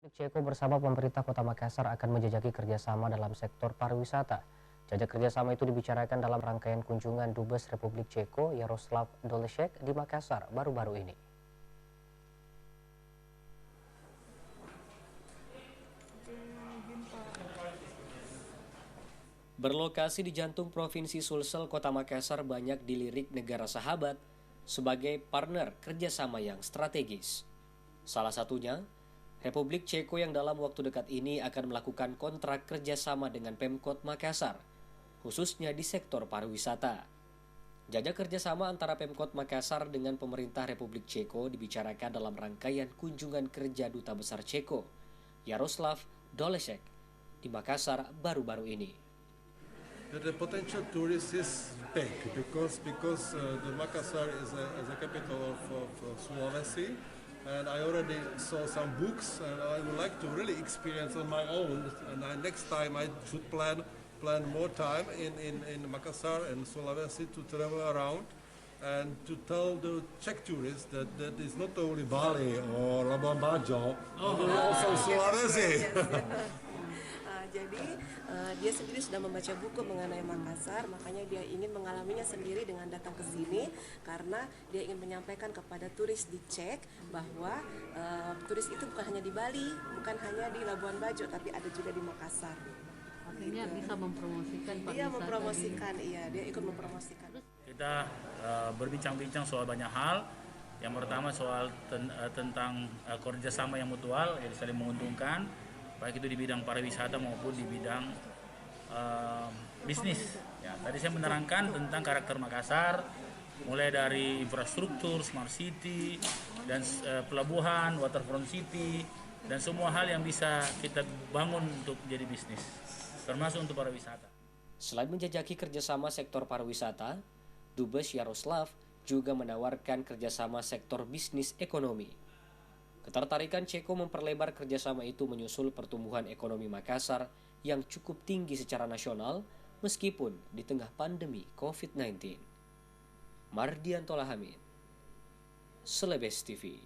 Ceko bersama pemerintah Kota Makassar akan menjajaki kerjasama dalam sektor pariwisata. Jajak kerjasama itu dibicarakan dalam rangkaian kunjungan Dubes Republik Ceko Jaroslav Dolešek di Makassar baru-baru ini. Berlokasi di jantung Provinsi Sulsel, Kota Makassar banyak dilirik negara sahabat sebagai partner kerjasama yang strategis. Salah satunya, Republik Ceko yang dalam waktu dekat ini akan melakukan kontrak kerjasama dengan Pemkot Makassar, khususnya di sektor pariwisata. Jajak kerjasama antara Pemkot Makassar dengan pemerintah Republik Ceko dibicarakan dalam rangkaian kunjungan kerja Duta Besar Ceko, Jaroslav Dolešek, di Makassar baru-baru ini. The potential tourist is big because the Makassar is a capital of Sulawesi. And I already saw some books, and I would like to really experience on my own. And next time I should plan more time in Makassar and Sulawesi to travel around and to tell the Czech tourists that is not only Bali or Labuan Bajo, but also Sulawesi. Jadi dia sendiri sudah membaca buku mengenai Makassar, makanya dia ingin mengalaminya sendiri dengan datang ke sini karena dia ingin menyampaikan kepada turis di Czech bahwa turis itu bukan hanya di Bali, bukan hanya di Labuan Bajo, tapi ada juga di Makassar. Artinya bisa mempromosikan pariwisata. Dia mempromosikan, dia ikut mempromosikan. Kita berbincang-bincang soal banyak hal. Yang pertama soal tentang kerjasama yang mutual, yang saling menguntungkan, baik itu di bidang pariwisata maupun di bidang bisnis. Ya, tadi saya menerangkan tentang karakter Makassar, mulai dari infrastruktur, smart city, dan pelabuhan, waterfront city, dan semua hal yang bisa kita bangun untuk jadi bisnis, termasuk untuk pariwisata. Selain menjajaki kerjasama sektor pariwisata, Dubes Jaroslav juga menawarkan kerjasama sektor bisnis ekonomi. Ketertarikan Ceko memperlebar kerjasama itu menyusul pertumbuhan ekonomi Makassar yang cukup tinggi secara nasional meskipun di tengah pandemi COVID-19. Mardian Tolahamid, Celebes TV.